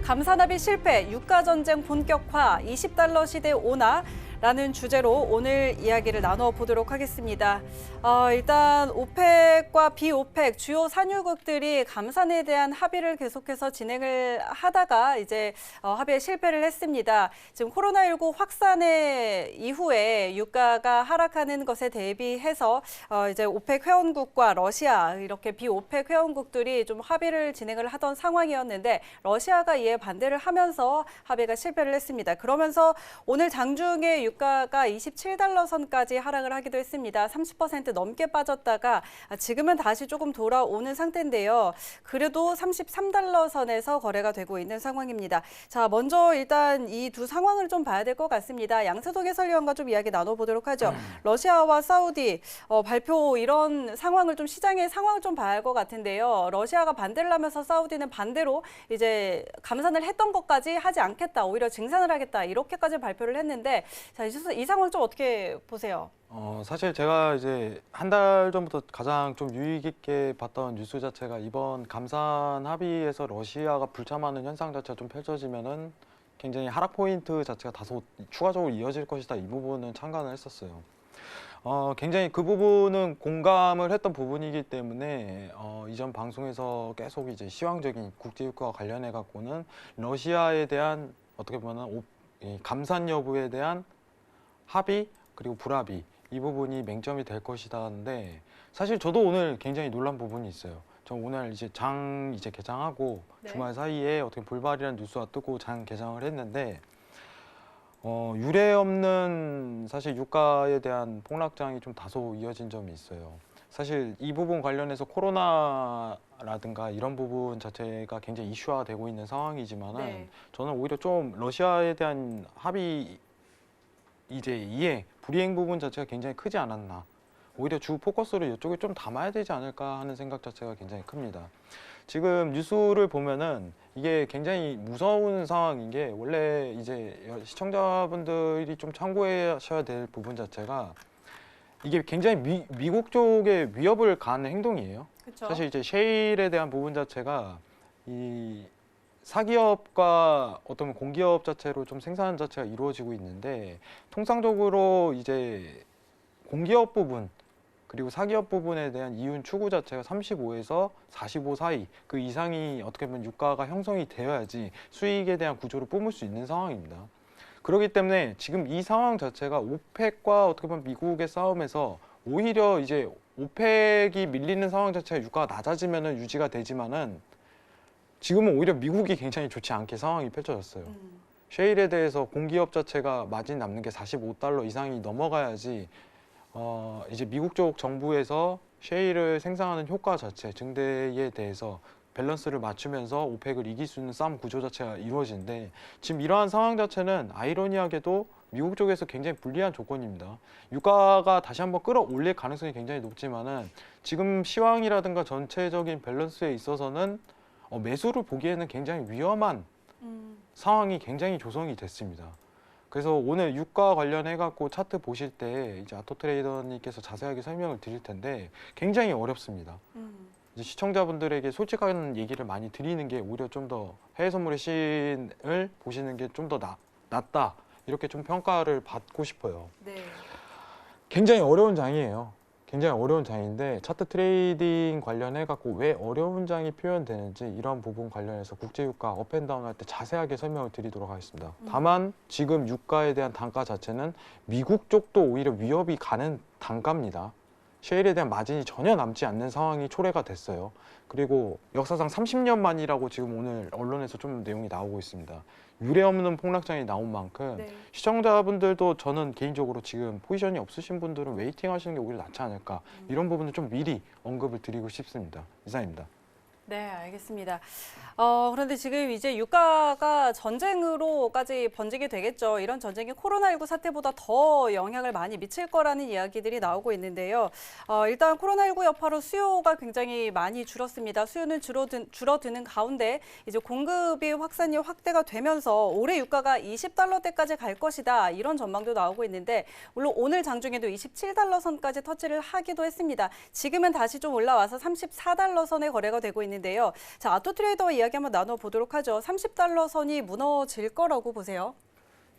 감산합의 실패, 유가 전쟁 본격화, 20달러 시대 오나? 라는 주제로 오늘 이야기를 나눠보도록 하겠습니다. 일단 오펙과 비오펙 주요 산유국들이 감산에 대한 합의를 계속해서 진행을 하다가 이제 합의에 실패를 했습니다. 지금 코로나19 확산의 이후에 유가가 하락하는 것에 대비해서 이제 오펙 회원국과 러시아 이렇게 비오펙 회원국들이 좀 합의를 진행을 하던 상황이었는데 러시아가 이에 반대를 하면서 합의가 실패를 했습니다. 그러면서 오늘 장중에 유가가 27달러 선까지 하락을 하기도 했습니다. 30% 넘게 빠졌다가 지금은 다시 조금 돌아오는 상태인데요. 그래도 33달러 선에서 거래가 되고 있는 상황입니다. 자, 먼저 일단 이 두 상황을 좀 봐야 될 것 같습니다. 양세독 해설위원과 좀 이야기 나눠보도록 하죠. 러시아와 사우디 발표 이런 상황을 좀 시장의 상황을 좀 봐야 할 것 같은데요. 러시아가 반대를 하면서 사우디는 반대로 이제 감산을 했던 것까지 하지 않겠다. 오히려 증산을 하겠다. 이렇게까지 발표를 했는데 자, 이 상황 좀 어떻게 보세요? 사실 제가 이제 한 달 전부터 가장 좀 유익 있게 봤던 뉴스 자체가 이번 감산 합의에서 러시아가 불참하는 현상 자체가 좀 펼쳐지면은 굉장히 하락 포인트 자체가 다소 추가적으로 이어질 것이다. 이 부분은 참관을 했었어요. 굉장히 그 부분은 공감을 했던 부분이기 때문에 이전 방송에서 계속 이제 시황적인 국제유가와 관련해 갖고는 러시아에 대한 어떻게 보면 감산 여부에 대한 합의 그리고 불합의 이 부분이 맹점이 될 것이다 하는데 사실 저도 오늘 굉장히 놀란 부분이 있어요. 저 오늘 이제 장 개장하고 네. 주말 사이에 어떻게 불발이라는 뉴스가 뜨고 장 개장을 했는데 유례 없는 사실 유가에 대한 폭락장이 좀 다소 이어진 점이 있어요. 사실 이 부분 관련해서 코로나라든가 이런 부분 자체가 굉장히 이슈화되고 있는 상황이지만은 네. 저는 오히려 좀 러시아에 대한 합의 이제 이해, 불이행 부분 자체가 굉장히 크지 않았나. 오히려 주 포커스를 이쪽에 좀 담아야 되지 않을까 하는 생각 자체가 굉장히 큽니다. 지금 뉴스를 보면은 이게 굉장히 무서운 상황인 게 원래 이제 시청자분들이 좀 참고하셔야 될 부분 자체가 이게 굉장히 미국 쪽에 위협을 가하는 행동이에요. 그쵸? 사실 이제 셰일에 대한 부분 자체가 이 사기업과 어떤 공기업 자체로 좀 생산 자체가 이루어지고 있는데 통상적으로 이제 공기업 부분 그리고 사기업 부분에 대한 이윤 추구 자체가 35에서 45 사이 그 이상이 어떻게 보면 유가가 형성이 되어야지 수익에 대한 구조를 뿜을 수 있는 상황입니다. 그렇기 때문에 지금 이 상황 자체가 오펙과 어떻게 보면 미국의 싸움에서 오히려 이제 오펙이 밀리는 상황 자체가 유가가 낮아지면은 유지가 되지만은 지금은 오히려 미국이 굉장히 좋지 않게 상황이 펼쳐졌어요. 셰일에 대해서 공기업 자체가 마진 남는 게 45달러 이상이 넘어가야지 이제 미국 쪽 정부에서 셰일을 생산하는 효과 자체, 증대에 대해서 밸런스를 맞추면서 오펙을 이길 수 있는 싸움 구조 자체가 이루어지는데 지금 이러한 상황 자체는 아이러니하게도 미국 쪽에서 굉장히 불리한 조건입니다. 유가가 다시 한번 끌어올릴 가능성이 굉장히 높지만은 지금 시황이라든가 전체적인 밸런스에 있어서는 매수를 보기에는 굉장히 위험한 상황이 굉장히 조성이 됐습니다. 그래서 오늘 유가 관련해 갖고 차트 보실 때 이제 아토트레이더님께서 자세하게 설명을 드릴 텐데 굉장히 어렵습니다. 이제 시청자분들에게 솔직한 얘기를 많이 드리는 게 오히려 좀 더 해외 선물의 신을 보시는 게 좀 더 낫다 이렇게 좀 평가를 받고 싶어요. 네. 굉장히 어려운 장이에요. 굉장히 어려운 장인데 차트 트레이딩 관련해 갖고 왜 어려운 장이 표현되는지 이런 부분 관련해서 국제유가 업앤다운 할 때 자세하게 설명을 드리도록 하겠습니다. 다만 지금 유가에 대한 단가 자체는 미국 쪽도 오히려 위협이 가는 단가입니다. 셰일에 대한 마진이 전혀 남지 않는 상황이 초래가 됐어요. 그리고 역사상 30년 만이라고 지금 오늘 언론에서 좀 내용이 나오고 있습니다. 유례 없는 폭락장이 나온 만큼 네. 시청자분들도 저는 개인적으로 지금 포지션이 없으신 분들은 웨이팅 하시는 게 오히려 낫지 않을까 이런 부분을 좀 미리 언급을 드리고 싶습니다. 이상입니다. 네, 알겠습니다. 그런데 지금 이제 유가가 전쟁으로까지 번지게 되겠죠. 이런 전쟁이 코로나19 사태보다 더 영향을 많이 미칠 거라는 이야기들이 나오고 있는데요. 일단 코로나19 여파로 수요가 굉장히 많이 줄었습니다. 수요는 줄어드는 가운데 이제 공급이 확대가 되면서 올해 유가가 20달러대까지 갈 것이다. 이런 전망도 나오고 있는데 물론 오늘 장중에도 27달러 선까지 터치를 하기도 했습니다. 지금은 다시 좀 올라와서 34달러 선에 거래가 되고 있는 있는데요. 자, 아토트레이더 이야기 한번 나눠보도록 하죠. 30달러 선이 무너질 거라고 보세요.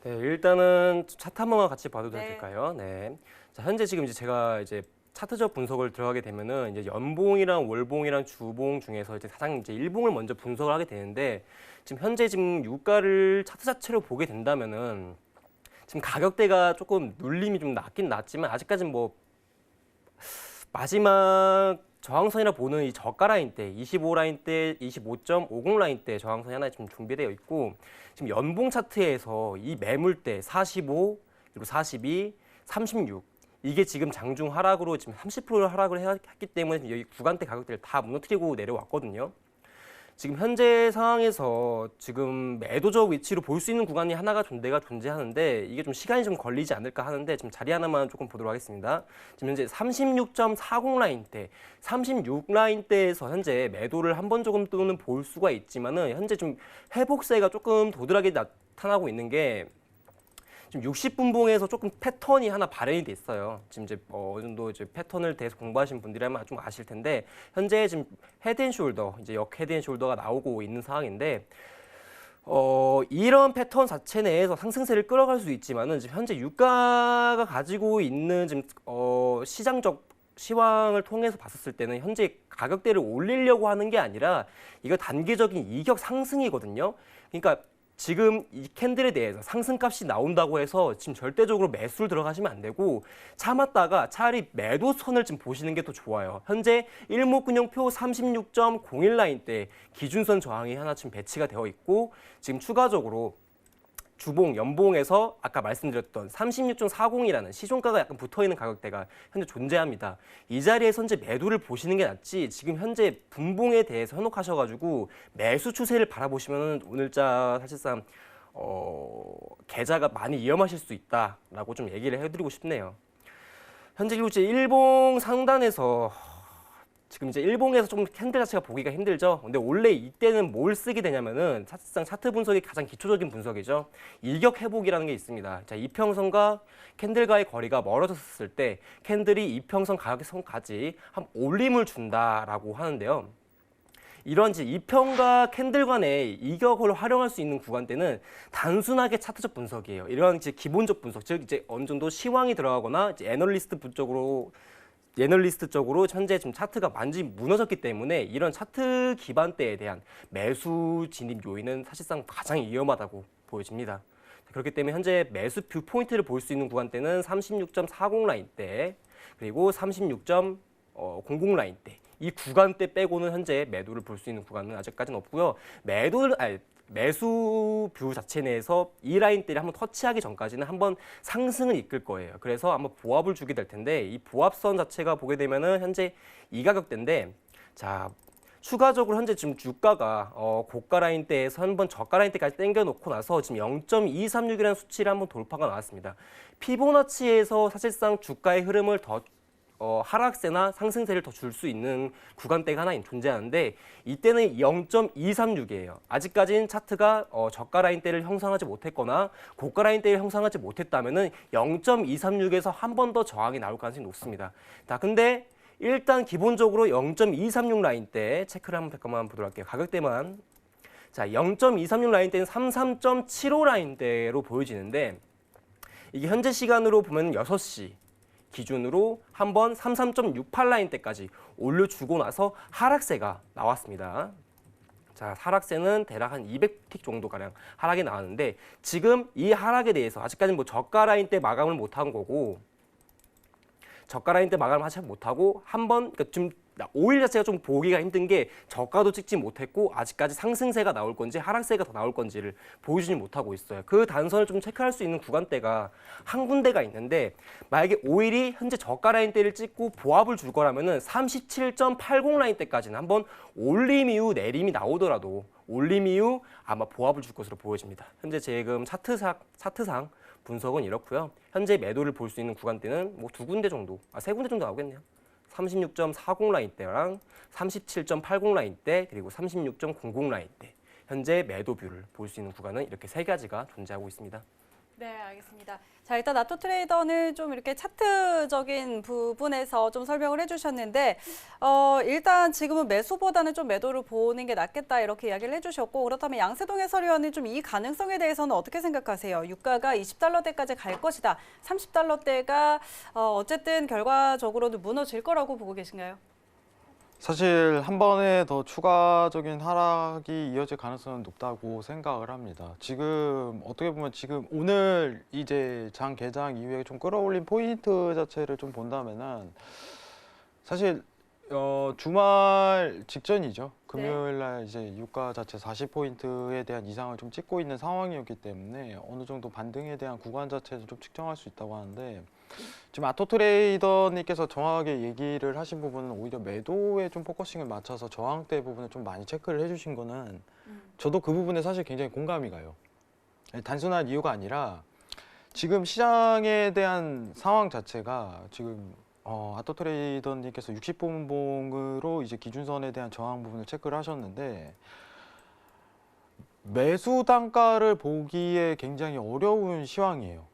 네, 일단은 차트 한 번만 같이 봐도 네. 될까요? 네. 자, 현재 지금 이제 제가 이제 차트적 분석을 들어가게 되면은 이제 연봉이랑 월봉이랑 주봉 중에서 이제 가장 이제 일봉을 먼저 분석을 하게 되는데 지금 현재 지금 유가를 차트 자체로 보게 된다면은 지금 가격대가 조금 눌림이 좀 낮긴 낮지만 아직까지는 뭐 마지막 저항선이라 보는 이 저가 라인대 25 라인대 25.50 라인대 저항선이 하나 좀 준비되어 있고 지금 연봉 차트에서 이 매물대 45 그리고 42, 36 이게 지금 장중 하락으로 지금 30% 하락을 했기 때문에 여기 구간대 가격대를 다 무너뜨리고 내려왔거든요. 지금 현재 상황에서 지금 매도적 위치로 볼 수 있는 구간이 하나가 존재하는데 이게 좀 시간이 좀 걸리지 않을까 하는데 지금 자리 하나만 조금 보도록 하겠습니다. 지금 현재 36.40 라인대, 36 라인대에서 현재 매도를 한 번 정도는 볼 수가 있지만은 현재 좀 회복세가 조금 도드라게 나타나고 있는 게 지금 60분봉에서 조금 패턴이 하나 발현이 돼 있어요. 지금 이제 어느 정도 이제 패턴을 대해서 공부하신 분들이라면 좀 아실 텐데 현재 지금 헤드앤숄더 이제 역 헤드앤숄더가 나오고 있는 상황인데 이런 패턴 자체 내에서 상승세를 끌어갈 수 있지만은 지금 현재 유가가 가지고 있는 지금 시장적 시황을 통해서 봤었을 때는 현재 가격대를 올리려고 하는 게 아니라 이거 단기적인 이격 상승이거든요. 그러니까 지금 이 캔들에 대해서 상승값이 나온다고 해서 지금 절대적으로 매수를 들어가시면 안 되고 참았다가 차라리 매도선을 좀 보시는 게 더 좋아요. 현재 일목균형표 36.01 라인대 기준선 저항이 하나 지금 배치가 되어 있고 지금 추가적으로 주봉, 연봉에서 아까 말씀드렸던 36.40이라는 시종가가 약간 붙어있는 가격대가 현재 존재합니다. 이 자리에서 현재 매도를 보시는 게 낫지 지금 현재 분봉에 대해서 현혹하셔가지고 매수 추세를 바라보시면 오늘자 사실상 계좌가 많이 위험하실 수 있다라고 좀 얘기를 해드리고 싶네요. 현재 그리고 이제 일봉 상단에서 지금 이제 일봉에서 좀 캔들 자체가 보기가 힘들죠. 근데 원래 이때는 뭘 쓰게 되냐면은 사실상 차트 분석이 가장 기초적인 분석이죠. 일격 회복이라는 게 있습니다. 자, 이평선과 캔들과의 거리가 멀어졌을 때 캔들이 이평선 가격선까지 한 올림을 준다라고 하는데요. 이런 이제 이평과 캔들 간의 이격을 활용할 수 있는 구간대는 단순하게 차트적 분석이에요. 이런 이제 기본적 분석, 즉 이제 어느 정도 시황이 들어가거나 이제 애널리스트 쪽으로 현재 지금 차트가 완전히 무너졌기 때문에 이런 차트 기반대에 대한 매수 진입 요인은 사실상 가장 위험하다고 보여집니다. 그렇기 때문에 현재 매수 뷰 포인트를 볼 수 있는 구간대는 36.40 라인대 그리고 36.00 라인대 이 구간대 빼고는 현재 매도를 볼 수 있는 구간은 아직까지는 없고요. 매수 뷰 자체 내에서 이 라인대를 한번 터치하기 전까지는 한번 상승을 이끌 거예요. 그래서 한번 보합을 주게 될 텐데 이 보합선 자체가 보게 되면은 현재 이 가격대인데 자 추가적으로 현재 지금 주가가 고가 라인대에서 한번 저가 라인대까지 당겨놓고 나서 지금 0.236이라는 수치를 한번 돌파가 나왔습니다. 피보나치에서 사실상 주가의 흐름을 더 하락세나 상승세를 더 줄 수 있는 구간대가 하나 존재하는데 이때는 0.236이에요. 아직까지는 차트가 저가 라인대를 형성하지 못했거나 고가 라인대를 형성하지 못했다면은 0.236에서 한 번 더 저항이 나올 가능성이 높습니다. 자, 근데 일단 기본적으로 0.236 라인대 체크를 한번 보도록 할게요. 가격대만. 자, 0.236 라인대는 33.75 라인대로 보여지는데 이게 현재 시간으로 보면 6시 기준으로 한번 33.68 라인대까지 올려주고 나서 하락세가 나왔습니다. 자, 하락세는 대략 한 200틱 정도가량 하락이 나왔는데 지금 이 하락에 대해서 아직까지는 뭐 저가 라인대 마감을 못한 거고 저가 라인대 마감을 하지 못하고 한번 그러니까 지금 5일 자체가 좀 보기가 힘든 게 저가도 찍지 못했고 아직까지 상승세가 나올 건지 하락세가 더 나올 건지를 보여주지 못하고 있어요. 그 단선을 좀 체크할 수 있는 구간대가 한 군데가 있는데 만약에 5일이 현재 저가 라인대를 찍고 보합을 줄 거라면은 37.80 라인대까지는 한번 올림 이후 내림이 나오더라도 올림 이후 아마 보합을 줄 것으로 보여집니다. 현재 지금 차트상 분석은 이렇고요. 현재 매도를 볼 수 있는 구간대는 뭐 두 군데 정도, 세 군데 정도 나오겠네요. 36.40 라인대랑 37.80 라인대 그리고 36.00 라인대 현재 매도 뷰를 볼 수 있는 구간은 이렇게 세 가지가 존재하고 있습니다. 네, 알겠습니다. 자, 일단 나토 트레이더는 좀 이렇게 차트적인 부분에서 좀 설명을 해주셨는데, 일단 지금은 매수보다는 좀 매도를 보는 게 낫겠다 이렇게 이야기를 해주셨고, 그렇다면 양세동 해설위원은 좀 이 가능성에 대해서는 어떻게 생각하세요? 유가가 20달러대까지 갈 것이다. 30달러대가 어쨌든 결과적으로는 무너질 거라고 보고 계신가요? 사실 한 번에 더 추가적인 하락이 이어질 가능성은 높다고 생각을 합니다. 지금 어떻게 보면 지금 오늘 이제 장 개장 이후에 좀 끌어올린 포인트 자체를 좀 본다면은 사실 주말 직전이죠. 금요일 날 이제 유가 자체 40포인트에 대한 이상을 좀 찍고 있는 상황이었기 때문에 어느 정도 반등에 대한 구간 자체는 좀 측정할 수 있다고 하는데 지금 아토 트레이더님께서 정확하게 얘기를 하신 부분은 오히려 매도에 좀 포커싱을 맞춰서 저항대 부분을 좀 많이 체크를 해주신 거는 저도 그 부분에 사실 굉장히 공감이 가요. 단순한 이유가 아니라 지금 시장에 대한 상황 자체가 지금 아토 트레이더님께서 60분봉으로 이제 기준선에 대한 저항 부분을 체크를 하셨는데 매수 단가를 보기에 굉장히 어려운 시황이에요.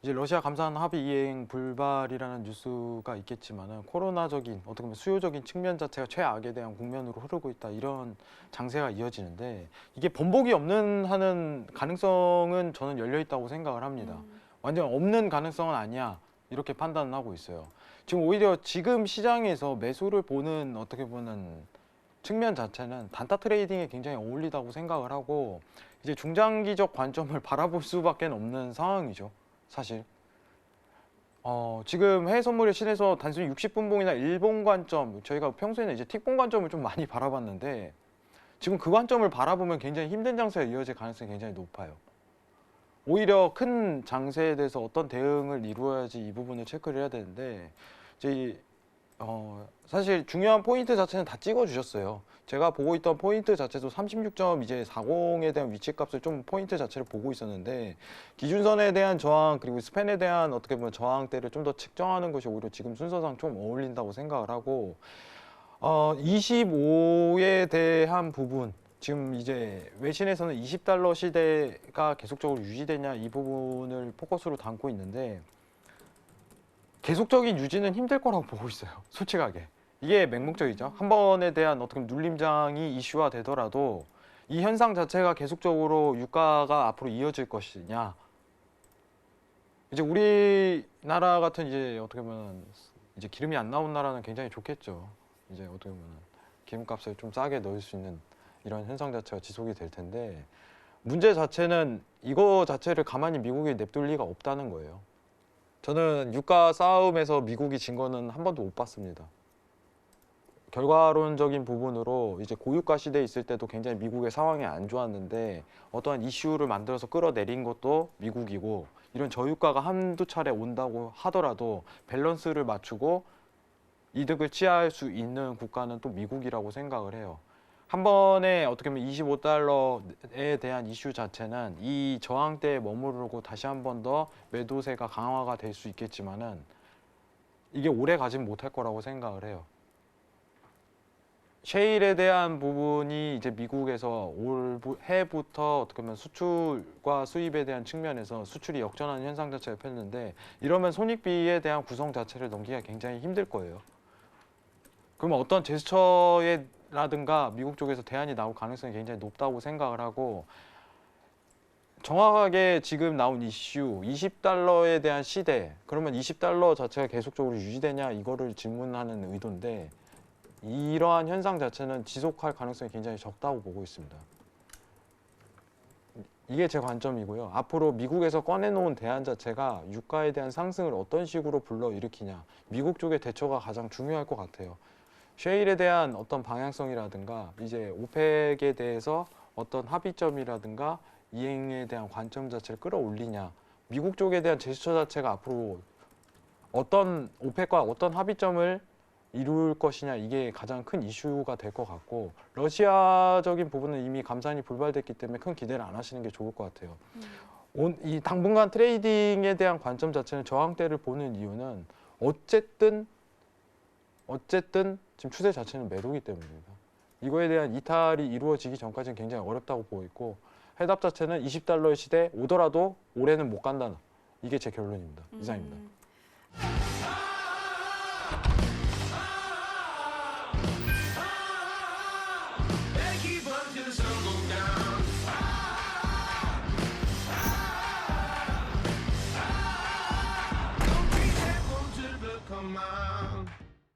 이제 러시아 감산 합의 이행 불발이라는 뉴스가 있겠지만은 코로나적인 어떻게 보면 수요적인 측면 자체가 최악에 대한 국면으로 흐르고 있다 이런 장세가 이어지는데 이게 번복이 없는 하는 가능성은 저는 열려 있다고 생각을 합니다. 완전 없는 가능성은 아니야 이렇게 판단을 하고 있어요. 지금 오히려 지금 시장에서 매수를 보는 어떻게 보는 측면 자체는 단타 트레이딩에 굉장히 어울리다고 생각을 하고 이제 중장기적 관점을 바라볼 수밖에 없는 상황이죠. 사실 지금 해외 선물의 신에서 단순히 60분봉이나 일본 관점 저희가 평소에는 이제 틱봉 관점을 좀 많이 바라봤는데 지금 그 관점을 바라보면 굉장히 힘든 장세가 이어질 가능성이 굉장히 높아요. 오히려 큰 장세에 대해서 어떤 대응을 이루어야지 이 부분을 체크를 해야 되는데 이제 사실 중요한 포인트 자체는 다 찍어주셨어요. 제가 보고 있던 포인트 자체도 36점 이제 40에 대한 위치값을 좀 포인트 자체를 보고 있었는데 기준선에 대한 저항 그리고 스팬에 대한 어떻게 보면 저항대를 좀 더 측정하는 것이 오히려 지금 순서상 좀 어울린다고 생각을 하고 25에 대한 부분 지금 이제 외신에서는 20달러 시대가 계속적으로 유지되냐 이 부분을 포커스로 담고 있는데 계속적인 유지는 힘들 거라고 보고 있어요. 솔직하게. 이게 맹목적이죠. 한 번에 대한 어떻게 눌림장이 이슈화 되더라도 이 현상 자체가 계속적으로 유가가 앞으로 이어질 것이냐. 이제 우리나라 같은 이제 어떻게 보면 이제 기름이 안 나온 나라는 굉장히 좋겠죠. 이제 어떻게 보면 기름값을 좀 싸게 넣을 수 있는 이런 현상 자체가 지속이 될 텐데 문제 자체는 이거 자체를 가만히 미국이 냅둘 리가 없다는 거예요. 저는 유가 싸움에서 미국이 진 거는 한 번도 못 봤습니다. 결과론적인 부분으로 이제 고유가 시대에 있을 때도 굉장히 미국의 상황이 안 좋았는데 어떠한 이슈를 만들어서 끌어내린 것도 미국이고 이런 저유가가 한두 차례 온다고 하더라도 밸런스를 맞추고 이득을 취할 수 있는 국가는 또 미국이라고 생각을 해요. 한 번에 어떻게 보면 25달러에 대한 이슈 자체는 이 저항대에 머무르고 다시 한 번 더 매도세가 강화가 될 수 있겠지만은 이게 오래 가진 못할 거라고 생각을 해요. 셰일에 대한 부분이 이제 미국에서 올해부터 어떻게 보면 수출과 수입에 대한 측면에서 수출이 역전하는 현상 자체가 폈는데 이러면 손익비에 대한 구성 자체를 넘기기가 굉장히 힘들 거예요. 그러면 어떤 제스처라든가 미국 쪽에서 대안이 나올 가능성이 굉장히 높다고 생각을 하고 정확하게 지금 나온 이슈 20달러에 대한 시대 그러면 20달러 자체가 계속적으로 유지되냐 이거를 질문하는 의도인데 이러한 현상 자체는 지속할 가능성이 굉장히 적다고 보고 있습니다. 이게 제 관점이고요. 앞으로 미국에서 꺼내놓은 대안 자체가 유가에 대한 상승을 어떤 식으로 불러일으키냐 미국 쪽의 대처가 가장 중요할 것 같아요. 셰일에 대한 어떤 방향성이라든가 이제 오펙에 대해서 어떤 합의점이라든가 이행에 대한 관점 자체를 끌어올리냐 미국 쪽에 대한 제스처 자체가 앞으로 어떤 오펙과 어떤 합의점을 이룰 것이냐 이게 가장 큰 이슈가 될 것 같고 러시아적인 부분은 이미 감산이 불발됐기 때문에 큰 기대를 안 하시는 게 좋을 것 같아요. 이 당분간 트레이딩에 대한 관점 자체는 저항대를 보는 이유는 어쨌든 지금 추세 자체는 매도기 때문입니다. 이거에 대한 이탈이 이루어지기 전까지는 굉장히 어렵다고 보고 있고 해답 자체는 20달러의 시대 오더라도 올해는 못 간다. 이게 제 결론입니다. 이상입니다.